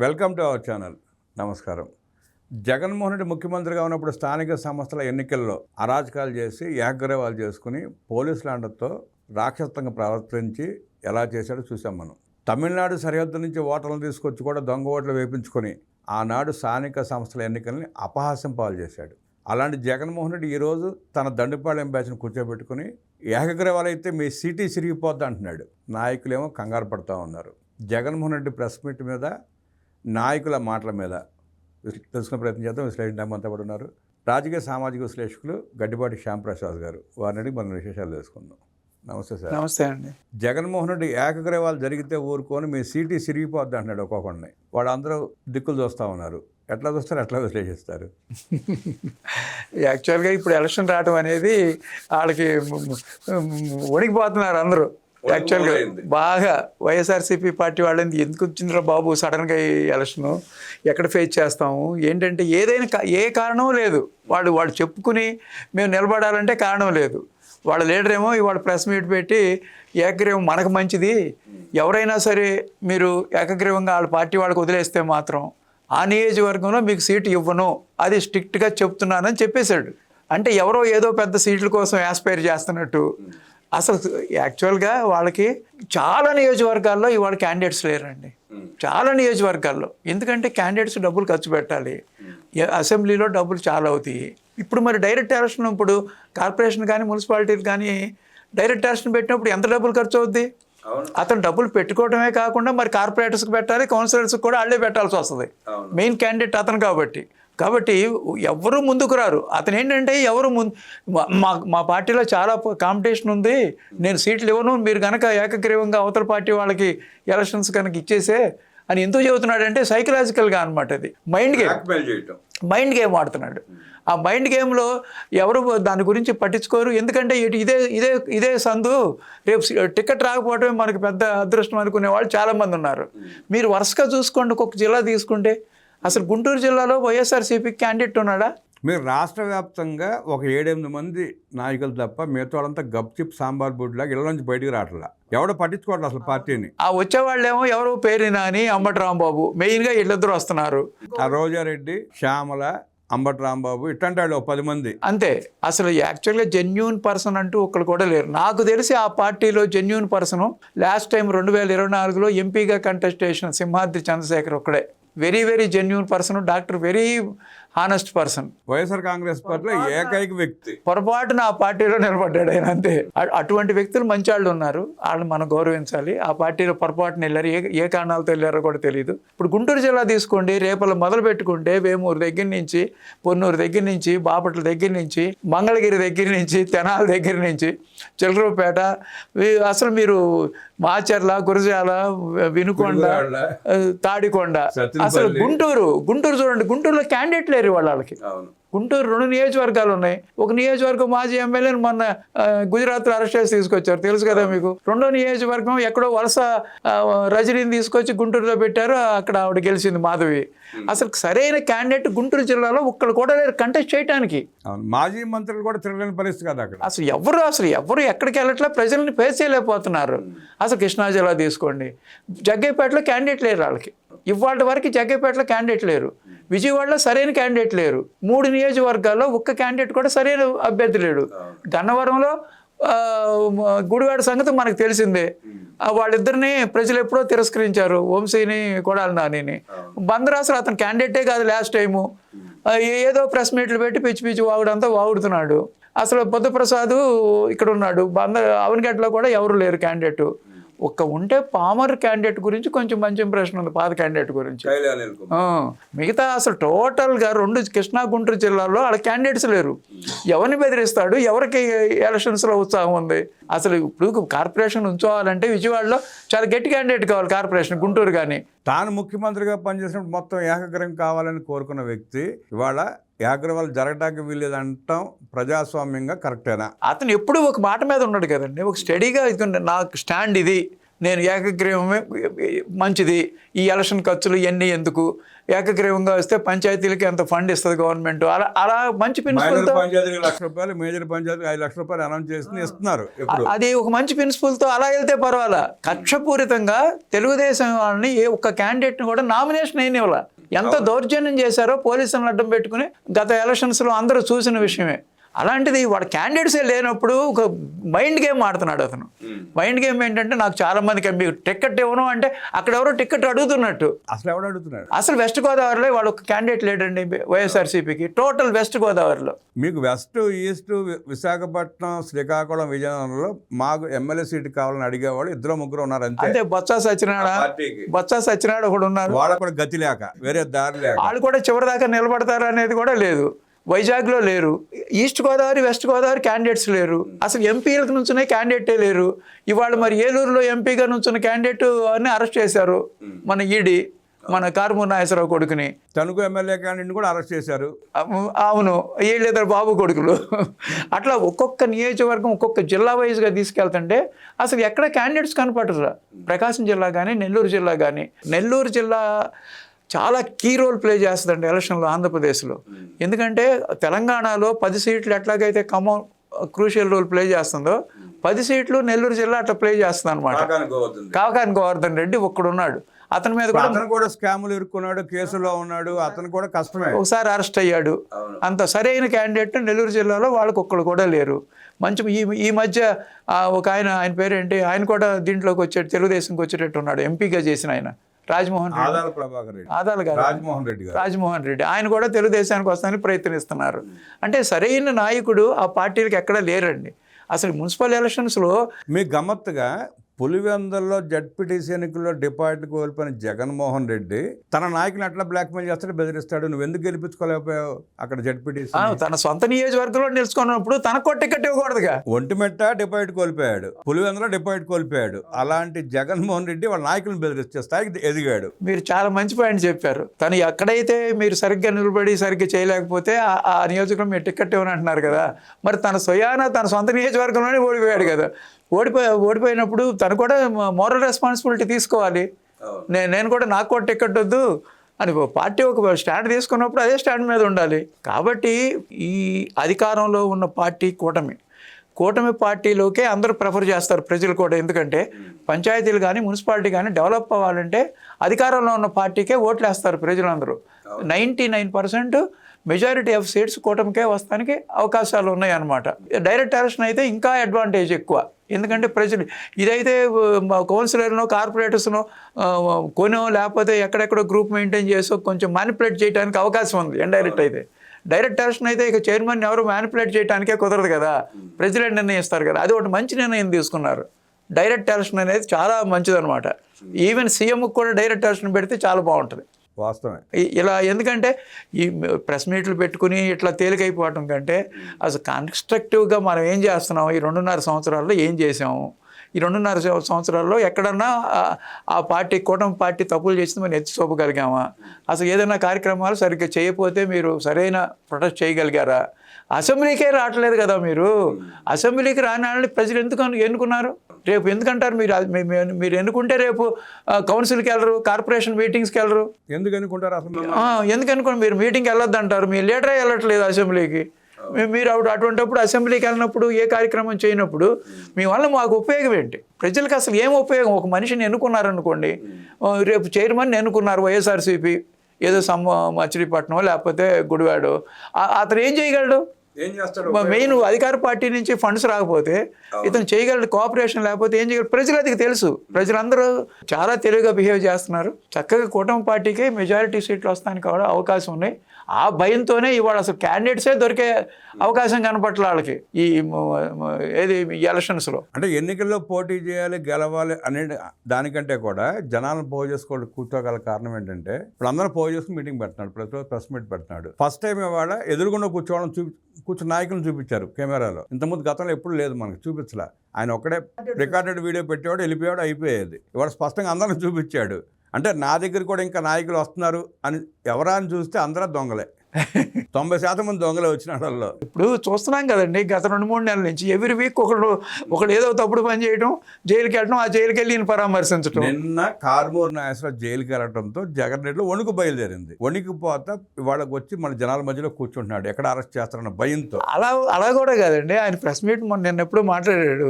Welcome to our channel. నమస్కారం. జగన్మోహన్ రెడ్డి ముఖ్యమంత్రిగా ఉన్నప్పుడు స్థానిక సంస్థల ఎన్నికల్లో అరాచకాలు చేసి ఏకగ్రీవాలు చేసుకుని పోలీసుల అండతో రాక్షసంగా ప్రవర్తించి ఎలా చేశాడో చూసాం మనం. తమిళనాడు సరిహద్దు నుంచి ఓటర్లను తీసుకొచ్చి కూడా దొంగ ఓట్లు వేయించుకొని ఆనాడు స్థానిక సంస్థల ఎన్నికల్ని అపహాస్యం పాలు చేశాడు. అలాంటి జగన్మోహన్ రెడ్డి ఈరోజు తన దండుపాళెం బ్యాచ్ను కూర్చోబెట్టుకుని ఏకగ్రీవాలు అయితే మీ సీటీ సిరిగిపోద్ది అంటున్నాడు. నాయకులేమో కంగారు పడుతూ ఉన్నారు. జగన్మోహన్ రెడ్డి ప్రెస్ మీట్ మీద, నాయకుల మాటల మీద తెలుసుకునే ప్రయత్నం చేద్దాం. విశ్లేషణ అంతా కూడా ఉన్నారు రాజకీయ సామాజిక విశ్లేషకులు గడ్డిపాటి శ్యాంప్రసాద్ గారు. వారిని అడిగి మనం విశేషాలు తెలుసుకుందాం. నమస్తే సార్. నమస్తే అండి. జగన్మోహన్ రెడ్డి ఏకగ్రీవాలు జరిగితే ఊరుకొని మీ సీటీ సిరిగిపోద్ది అంటున్నాడు ఒక్కొక్కడిని. వాడు అందరూ దిక్కులు చూస్తూ ఉన్నారు. ఎట్లా చూస్తారు, ఎట్లా విశ్లేషిస్తారు? యాక్చువల్గా ఇప్పుడు ఎలక్షన్ రావడం అనేది వాళ్ళకి వణికిపోతున్నారు అందరూ. యాక్చువల్గా బాగా వైఎస్ఆర్సీపీ పార్టీ వాళ్ళని ఎందుకు వచ్చిందిరా బాబు సడన్గా ఈ ఎలక్షను, ఎక్కడ ఫేస్ చేస్తాము, ఏంటంటే ఏదైనా ఏ కారణం లేదు. వాళ్ళు చెప్పుకుని మేము నిలబడాలంటే కారణం లేదు. వాళ్ళ లీడర్ ఏమో ఇవాళ ప్రెస్ మీట్ పెట్టి ఏకగ్రీవం మనకు మంచిది, ఎవరైనా సరే మీరు ఏకగ్రీవంగా వాళ్ళ పార్టీ వాళ్ళకి వదిలేస్తే మాత్రం ఆ నియోజకవర్గంలో మీకు సీటు ఇవ్వను, అది స్ట్రిక్ట్గా చెప్తున్నానని చెప్పేశాడు. అంటే ఎవరో ఏదో పెద్ద సీట్ల కోసం యాస్పైర్ చేస్తున్నట్టు. అసలు యాక్చువల్గా వాళ్ళకి చాలా నియోజకవర్గాల్లో ఇవాళ క్యాండిడేట్స్ లేరండి, చాలా నియోజకవర్గాల్లో. ఎందుకంటే క్యాండిడేట్స్ డబ్బులు ఖర్చు పెట్టాలి, అసెంబ్లీలో డబ్బులు చాలా అవుతాయి. ఇప్పుడు మరి డైరెక్ట్ ఎలక్షన్, ఇప్పుడు కార్పొరేషన్ కానీ మున్సిపాలిటీలు కానీ డైరెక్ట్ ఎలక్షన్ పెట్టినప్పుడు ఎంత డబ్బులు ఖర్చు అవుద్ది? అతను డబ్బులు పెట్టుకోవడమే కాకుండా మరి కార్పొరేటర్స్కి పెట్టాలి, కౌన్సిలర్స్కి కూడా వాళ్ళే పెట్టాల్సి వస్తుంది. మెయిన్ క్యాండిడేట్ అతను కాబట్టి ఎవరు ముందుకు రారు. అతను ఏంటంటే ఎవరు మా పార్టీలో చాలా కాంపిటీషన్ ఉంది, నేను సీట్లు ఇవ్వను, మీరు కనుక ఏకగ్రీవంగా అవతల పార్టీ వాళ్ళకి ఎలక్షన్స్ కనుక ఇచ్చేసే అని ఎందుకు చెబుతున్నాడంటే సైకలాజికల్గా అనమాట. అది మైండ్ గేమ్ ఆడుతున్నాడు. ఆ మైండ్ గేమ్లో ఎవరు దాని గురించి పట్టించుకోరు. ఎందుకంటే ఇదే సందు, రేపు టికెట్ రాకపోవడమే మనకు పెద్ద అదృష్టం అనుకునే వాళ్ళు చాలామంది ఉన్నారు. మీరు వరుసగా చూసుకోండి, ఒక్కొక్క జిల్లా తీసుకుంటే అసలు గుంటూరు జిల్లాలో వైఎస్ఆర్సీపీ క్యాండిడేట్ ఉన్నాడా? మీరు రాష్ట్ర వ్యాప్తంగా ఒక 7-8 మంది నాయకులు తప్ప మిగతా వాళ్ళంతా గప్చిప్ సాంబార్ బుడ్లాగా ఇళ్ళ నుంచి బయటికి రావట్లా. ఎవడో పట్టించుకోవట్లేదు అసలు పార్టీని. ఆ వచ్చేవాళ్ళేమో ఎవరు పేరినా అని అంబటి రాంబాబు మెయిన్గా వీళ్ళిద్దరు వస్తున్నారు. ఆ రోజారెడ్డి, శ్యామల, అంబటి రాంబాబు ఇట్లాంటి వాళ్ళు 10 మంది అంతే. అసలు యాక్చువల్గా జెన్యూన్ పర్సన్ అంటూ ఒక్కరు కూడా లేరు. నాకు తెలిసి ఆ పార్టీలో జెన్యూన్ పర్సన్ లాస్ట్ టైం 2024లో ఎంపీగా కంటెస్ట్ చేసిన సింహాద్రి చంద్రశేఖర్ ఒక్కడే very very genuine person, doctor very honest person. YSR Congress పార్టీలో ఏకైక వ్యక్తి పొరపాటున ఆ పార్టీలో నిలబడ్డాడు ఆయన, అంతే. అటువంటి వ్యక్తులు మంచి వాళ్ళు ఉన్నారు, వాళ్ళని మనం గౌరవించాలి. ఆ పార్టీలో పొరపాటున వెళ్ళారు, ఏ కారణాలతో వెళ్ళారో కూడా తెలియదు. ఇప్పుడు గుంటూరు జిల్లా తీసుకోండి, రేపల మొదలు పెట్టుకుంటే వేమూరు దగ్గర నుంచి, పొన్నూరు దగ్గర నుంచి, బాపట్ల దగ్గర నుంచి, మంగళగిరి దగ్గర నుంచి, తెనాల దగ్గర నుంచి, చిలకలూరుపేట, అసలు మీరు మాచర్ల, గురజాల, వినుకొండ, తాడికొండ, అసలు గుంటూరు చూడండి, గుంటూరులో క్యాండిడేట్ లేరు వాళ్ళకి. గుంటూరు 2 నియోజకవర్గాలు ఉన్నాయి. ఒక నియోజకవర్గం మాజీ ఎమ్మెల్యేని మొన్న గుజరాత్లో అరెస్ట్ చేసి తీసుకొచ్చారు, తెలుసు కదా మీకు. 2వ నియోజకవర్గం ఎక్కడో వలస రజనీని తీసుకొచ్చి గుంటూరులో పెట్టారు, అక్కడ ఆవిడ గెలిచింది, మాధవి. అసలు సరైన క్యాండిడేట్ గుంటూరు జిల్లాలో ఒక్కరు కూడా లేరు కంటెస్ట్ చేయడానికి. మాజీ మంత్రులు కూడా తిరగలేని పరిస్థితి కదా అక్కడ. అసలు ఎవరు ఎక్కడికి వెళ్ళట్లా, ప్రజల్ని ఫేస్ చేయలేకపోతున్నారు. అసలు కృష్ణా జిల్లా తీసుకోండి, జగ్గైపేటలో క్యాండిడేట్ లేరు వాళ్ళకి. ఇవాళ వరకు జగ్గైపేటలో క్యాండిడేట్ లేరు, విజయవాడలో సరైన క్యాండిడేట్ లేరు. 3 నియోజకవర్గాల్లో ఒక్క క్యాండిడేట్ కూడా సరైన అభ్యర్థి లేడు. గన్నవరంలో గుడివాడ సంగతి మనకు తెలిసిందే, వాళ్ళిద్దరిని ప్రజలు ఎప్పుడో తిరస్కరించారు, వంశీని, కొడాలి నానిని. బందరాసులు అతను క్యాండిడేటే కాదు, లాస్ట్ టైము ఏదో ప్రెస్ మీట్లు పెట్టి పిచ్చి వాగుడంతా వాగుడుతున్నాడు. అసలు బుద్ధప్రసాద్ ఇక్కడ ఉన్నాడు, అవనిగడ్డలో కూడా ఎవరు లేరు క్యాండిడేట్. ఉంటే పామర్ క్యాండిడేట్ గురించి కొంచెం మంచి ఇంప్రెషన్ ఉంది, పాత క్యాండిడేట్ గురించి. మిగతా అసలు టోటల్గా 2 కృష్ణా గుంటూరు జిల్లాలో వాళ్ళ క్యాండిడేట్స్ లేరు. ఎవరిని బెదిరిస్తాడు, ఎవరికి ఎలక్షన్స్లో ఉత్సాహం ఉంది? అసలు ఇప్పుడు కార్పొరేషన్ ఉంచుకోవాలంటే విజయవాడలో చాలా గట్టి క్యాండిడేట్ కావాలి కార్పొరేషన్, గుంటూరు కానీ. తాను ముఖ్యమంత్రిగా పనిచేసినప్పుడు మొత్తం ఏకగ్రీవం కావాలని కోరుకున్న వ్యక్తి ఇవాళ ఏకగ్రీవాలు జరగడానికి వీలేదంటాం ప్రజాస్వామ్యంగా కరెక్టేనా? అతను ఎప్పుడు ఒక మాట మీద ఉన్నాడు కదండి, ఒక స్టడీగా నాకు స్టాండ్ ఇది, నేను ఏకగ్రీవమే మంచిది, ఈ ఎలక్షన్ ఖర్చులు ఇవన్నీ ఎందుకు, ఏకగ్రీవంగా వస్తే పంచాయతీలకి ఎంత ఫండ్ ఇస్తుంది గవర్నమెంట్, అలా అలా మంచి ప్రిన్సిపల్తో, పంచాయతీకి ₹1,00,000, మేజర్ పంచాయతీకి ₹5,00,000 అనౌన్స్ చేసి ఇస్తున్నారు. అది ఒక మంచి ప్రిన్సిపల్తో అలా వెళ్తే పర్వాలా. కక్షపూరితంగా తెలుగుదేశం వాళ్ళని ఏ ఒక్క క్యాండిడేట్ని కూడా నామినేషన్ అయినవాళ్ళ. ఎంత దౌర్జన్యం చేశారో పోలీసులను అడ్డం పెట్టుకుని గత ఎలక్షన్స్లో అందరూ చూసిన విషయమే. అలాంటిది వాడు క్యాండిడేట్సే లేనప్పుడు ఒక మైండ్ గేమ్ ఆడుతున్నాడు అతను. మైండ్ గేమ్ ఏంటంటే, నాకు చాలా మందికి మీకు టికెట్ ఇవ్వను అంటే అక్కడ ఎవరో టికెట్ అడుగుతున్నట్టు. అసలు ఎవడు అడుగుతున్నాడు? అసలు వెస్ట్ గోదావరిలో వాడు ఒక క్యాండిడేట్ లేడండి వైఎస్ఆర్సీపీకి, టోటల్ వెస్ట్ గోదావరిలో. మీకు వెస్ట్, ఈస్ట్, విశాఖపట్నం, శ్రీకాకుళం, విజయనగరంలో మాకు ఎమ్మెల్యే సీట్ కావాలని అడిగేవాళ్ళు 2-3 ఉన్నారు అంతే. అంటే బొత్స సత్యనారాయణ ఒకడు ఉన్నారు. వాళ్ళకు కూడా గతి లేక, వేరే దారి లేక వాళ్ళు కూడా చివరిదాకా నిలబడతారు అనేది కూడా లేదు. వైజాగ్లో లేరు, east Godavari, west Godavari candidates లేరు, అసలు ఎంపీలకు నుంచునే క్యాండిడేటే లేరు. ఇవాళ మరి ఏలూరులో ఎంపీగా నుంచున్న క్యాండిడేట్ అని అరెస్ట్ చేశారు మన ఈడీ, మన కారుమూరి నాగేశ్వరరావు కొడుకుని. తణుకు ఎమ్మెల్యే క్యాండిడేట్ కూడా అరెస్ట్ చేశారు. అవును, వీళ్ళిద్దరు బాబు కొడుకులు. అట్లా ఒక్కొక్క నియోజకవర్గం ఒక్కొక్క జిల్లా వైజ్గా తీసుకెళ్తుంటే అసలు ఎక్కడ క్యాండిడేట్స్ కనపడరు. ప్రకాశం జిల్లా కానీ, నెల్లూరు జిల్లా కానీ, నెల్లూరు జిల్లా చాలా కీ రోల్ ప్లే చేస్తుందండి ఎలక్షన్లో ఆంధ్రప్రదేశ్లో. ఎందుకంటే తెలంగాణలో 10 సీట్లు ఎట్లాగైతే ఖమ్మం క్రూషియల్ రోల్ ప్లే చేస్తుందో 10 సీట్లు నెల్లూరు జిల్లా అట్లా ప్లే చేస్తుంది అనమాట. కాకాని గోవర్ధన్ రెడ్డి ఒక్కడున్నాడు, అతని మీద కూడా స్కాములు ఇరుక్కున్నాడు, కేసులో ఉన్నాడు, అతను కూడా కష్టమే, ఒకసారి అరెస్ట్ అయ్యాడు. అంత సరైన క్యాండిడేట్ నెల్లూరు జిల్లాలో వాళ్ళకి ఒక్కడు కూడా లేరు. మంచి ఈ మధ్య ఒక ఆయన పేరేంటి, ఆయన కూడా దీంట్లోకి వచ్చాడు, తెలుగుదేశంకి వచ్చేటట్టు ఉన్నాడు, ఎంపీగా చేసిన ఆయన రాజమోహన్ రెడ్డి. ఆయన కూడా తెలుగుదేశానికి వస్తానికి ప్రయత్నిస్తున్నారు. అంటే సరైన నాయకుడు ఆ పార్టీలకు ఎక్కడా లేరండి. అసలు మున్సిపల్ ఎలక్షన్స్లో మీకు గమ్మత్తుగా పులివెందుల్లో జడ్పీటీసీ ఎన్నికల్లో డిపాజిట్ కోల్పోయిన జగన్మోహన్ రెడ్డి తన నాయకుని అట్లా బ్లాక్మెయిల్ చేస్తాడు, బెదిరిస్తాడు. నువ్వు ఎందుకు గెలిపించుకోలేకపోయావు అక్కడ జడ్పీటీసీ? తన సొంత నియోజకవర్గంలో నిలుచుకున్నప్పుడు తనకు టికెట్ ఇవ్వకూడదుగా. ఒంటిమెట్ట డిపాజిట్ కోల్పోయాడు, పులివెందులో డిపాజిట్ కోల్పోయాడు. అలాంటి జగన్మోహన్ రెడ్డి వాళ్ళ నాయకులను బెదిరించే స్థాయికి ఎదిగాడు. మీరు చాలా మంచి పాయింట్ చెప్పారు. తను ఎక్కడైతే మీరు సరిగ్గా నిలబడి సరిగ్గా చేయలేకపోతే ఆ నియోజకవర్గం మీరు టికెట్ ఇవ్వని అంటున్నారు కదా, మరి తన స్వయాన తన సొంత నియోజకవర్గంలోనే ఓడిపోయాడు కదా. ఓడిపోయినప్పుడు తను కూడా మోరల్ రెస్పాన్సిబిలిటీ తీసుకోవాలి. నేను కూడా నాకు కూడా టికెట్ వద్దు అని పార్టీ ఒక స్టాండ్ తీసుకున్నప్పుడు అదే స్టాండ్ మీద ఉండాలి. కాబట్టి ఈ అధికారంలో ఉన్న పార్టీ కూటమి పార్టీలోకే అందరూ ప్రిఫర్ చేస్తారు ప్రజలు కూడా. ఎందుకంటే పంచాయతీలు కానీ మున్సిపాలిటీ కానీ డెవలప్ అవ్వాలంటే అధికారంలో ఉన్న పార్టీకే ఓట్లు వేస్తారు ప్రజలందరూ. 99% మెజారిటీ ఆఫ్ సీట్స్ కూటమికే వస్తానికి అవకాశాలు ఉన్నాయన్నమాట. డైరెక్ట్ ఎలక్షన్ అయితే ఇంకా అడ్వాంటేజ్ ఎక్కువ. ఎందుకంటే ప్రజలు ఇదైతే కౌన్సిలర్నో కార్పొరేటర్స్నో కొనో లేకపోతే ఎక్కడెక్కడో గ్రూప్ మెయింటైన్ చేసో కొంచెం మ్యానిపులేట్ చేయడానికి అవకాశం ఉంది. ఇండైరెక్ట్ అయితే, డైరెక్ట్ ఎలక్షన్ అయితే ఇక చైర్మన్ ఎవరు మ్యానిపులేట్ చేయడానికే కుదరదు కదా, ప్రజలే నిర్ణయిస్తారు కదా. అది ఒకటి మంచి నిర్ణయం తీసుకున్నారు. డైరెక్ట్ ఎలక్షన్ అనేది చాలా మంచిదన్నమాట. ఈవెన్ సీఎంకి కూడా డైరెక్ట్ ఎలక్షన్ పెడితే చాలా బాగుంటుంది. వాస్తవమే. ఇలా ఎందుకంటే ఈ ప్రెస్ మీట్లు పెట్టుకుని ఇట్లా తేలికైపోవటం కంటే అసలు కన్స్ట్రక్టివ్గా మనం ఏం చేస్తున్నాం, ఈ 2.5 సంవత్సరాల్లో ఏం చేసాము, ఈ 2.5 సంవత్సరాల్లో ఎక్కడన్నా ఆ కూటమి పార్టీ తప్పులు చేసింది మనం ఎత్తి చూపగలిగామా, అసలు ఏదైనా కార్యక్రమాలు సరిగ్గా చేయకపోతే మీరు సరైన ప్రొటెస్ట్ చేయగలిగారా, అసెంబ్లీకే రావట్లేదు కదా మీరు, అసెంబ్లీకి రాని వాళ్ళని ప్రజలు ఎందుకు ఎన్నుకున్నారు, రేపు ఎందుకంటారు మీరు ఎన్నుకుంటే రేపు కౌన్సిల్కి వెళ్ళరు, కార్పొరేషన్ మీటింగ్స్కి వెళ్ళరు, ఎందుకు అనుకుంటారు అసలు, ఎందుకు అనుకోండి మీరు మీటింగ్కి వెళ్ళొద్దు అంటారు, మీ లీడరే వెళ్ళట్లేదు అసెంబ్లీకి, మీరు అటువంటిప్పుడు అసెంబ్లీకి వెళ్ళినప్పుడు ఏ కార్యక్రమం చేయనప్పుడు మీ వల్ల మాకు ఉపయోగం ఏంటి, ప్రజలకు అసలు ఏం ఉపయోగం, ఒక మనిషిని ఎన్నుకున్నారనుకోండి, రేపు చైర్మన్ ఎన్నుకున్నారు వైఎస్ఆర్సీపీ ఏదో మచిలీపట్నం లేకపోతే గుడివాడో, అతను ఏం చేయగలడు, మెయిన్ అధికార పార్టీ నుంచి ఫండ్స్ రాకపోతే ఇతను చేయగలడు, కోఆపరేషన్ లేకపోతే ఏం చేయగలడు, ప్రజలకి తెలుసు, ప్రజలందరూ చాలా తెలివిగా బిహేవ్ చేస్తున్నారు, చక్కగా కూటమి పార్టీకి మెజారిటీ సీట్లు వస్తానికి కూడా అవకాశం ఉన్నాయి. ఆ భయంతోనే ఇవాళ అసలు క్యాండిడేట్సే దొరికే అవకాశం కనపట్ల వాళ్ళకి ఈ ఎలక్షన్స్లో. అంటే ఎన్నికల్లో పోటీ చేయాలి, గెలవాలి అనే దానికంటే కూడా జనాలను పోగు చేసుకోవడం కూర్చోగల కారణం ఏంటంటే ఇప్పుడు అందరూ పోగు చేసుకుని మీటింగ్ పెడుతున్నాడు, ప్రతి ప్రెస్ మీట్ పెడుతున్నాడు. ఫస్ట్ టైం ఇవాళ ఎదురుగుండా కూర్చుని నాయకులను చూపించారు కెమెరాలో. ఇంతకుముందు గతంలో ఎప్పుడు లేదు, మనకు చూపించలే. ఆయన ఒక్కడే రికార్డెడ్ వీడియో పెట్టేవాడు, వెళ్ళిపోయాడు, అయిపోయేది. ఇవాళ స్పష్టంగా అందరిని చూపించాడు. అంటే నా దగ్గర కూడా ఇంకా నాయకులు వస్తున్నారు అని ఎవరా అని చూస్తే అందరూ దొంగలే. 90% మంది దొంగలు వచ్చిన వాళ్ళలో. ఇప్పుడు చూస్తున్నాం కదండి గత 2-3 నెలల నుంచి ఎవ్రీ వీక్ ఒకడు ఏదో తప్పుడు పని చేయడం, జైలుకి వెళ్ళడం, ఆ జైలుకి వెళ్ళి ఈయన పరామర్శించడం. నిన్న కార్మూర్ నాగేశ్వరరావు జైలుకి వెళ్ళడంతో జగన్ రెడ్డిలో వణుకు బయలుదేరింది. వణికిపోతా ఇవాళకి వచ్చి మన జనాల మధ్యలో కూర్చుంటున్నాడు, ఎక్కడ అరెస్ట్ చేస్తారన్న భయంతో. అలా కూడా కాదండి, ఆయన ప్రెస్ మీట్ నిన్న ఎప్పుడు మాట్లాడాడు.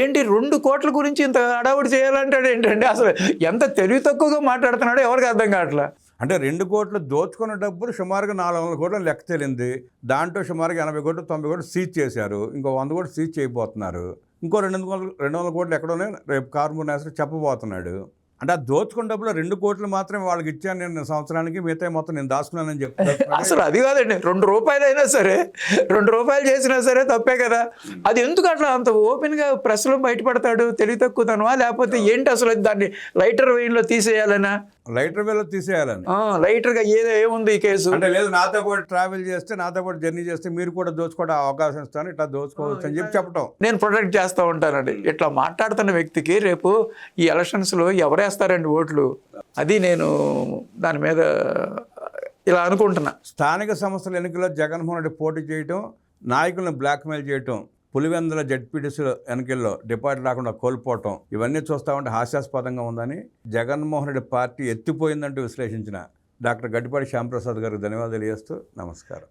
ఏంటి 2 కోట్ల గురించి ఇంత హడావుడి చేయాలంటాడు ఏంటండి? అసలు ఎంత తెలివి తక్కువగా మాట్లాడుతున్నాడో ఎవరికి అర్థం కావట్లా. అంటే 2 కోట్లు దోచుకున్న డబ్బులు సుమారుగా 400 కోట్లు లెక్క తేలింది. దాంట్లో సుమారుగా 80 కోట్లు 90 కోట్లు సీజ్ చేశారు. ఇంకో 100 కోట్లు సీజ్ చేయబోతున్నారు. ఇంకో 200 కోట్లు ఎక్కడోనే రేపు కార్మూర్ నాగేశ్వరరావు చెప్పబోతున్నాడు. అంటే ఆ దోచుకున్న డబ్బులు 2 కోట్లు మాత్రమే వాళ్ళకి ఇచ్చాను నేను సంవత్సరానికి, మిగతా మొత్తం నేను దాచుకున్నానని చెప్తాను. అసలు అది కాదండి, 2 రూపాయలు అయినా సరే, 2 రూపాయలు చేసినా సరే తప్పే కదా. అది ఎందుకు అట్లా అంత ఓపెన్గా ప్రెస్లో బయటపడతాడు? తెలివి తక్కువతనమా లేకపోతే ఏంటి అసలు? దాన్ని లైటర్ వెయిన్లో తీసేయాలనా? లైటర్ వేలో తీసేయాలని. లైటర్గా ఏముంది ఈ కేసు అంటే లేదు, నాతో పాటు ట్రావెల్ చేస్తే, నాతో పాటు జర్నీ చేస్తే మీరు కూడా దోచుకోవడం అవకాశం ఇస్తాను, ఇట్లా దోచుకోవచ్చు అని చెప్పటం. నేను ప్రొటెక్ట్ చేస్తూ ఉంటానండి. ఇట్లా మాట్లాడుతున్న వ్యక్తికి రేపు ఈ ఎలక్షన్స్లో ఎవరేస్తారండి ఓట్లు? అది నేను దాని మీద ఇలా అనుకుంటున్నా. స్థానిక సంస్థల ఎన్నికల్లో జగన్మోహన్ రెడ్డి పోటీ చేయటం, నాయకులను బ్లాక్మెయిల్ చేయటం, పులివెందుల జెడ్పీటీసీ ఎన్నికల్లో డిపాజిట్ రాకుండా కోల్పోవటం, ఇవన్నీ చూస్తూ ఉంటే హాస్యాస్పదంగా ఉందని జగన్మోహన్ రెడ్డి పార్టీ ఎత్తిపోయిందంటూ విశ్లేషించిన డాక్టర్ గడ్డిపాటి శ్యాంప్రసాద్ గారికి ధన్యవాదాలు తెలియజేస్తూ నమస్కారం.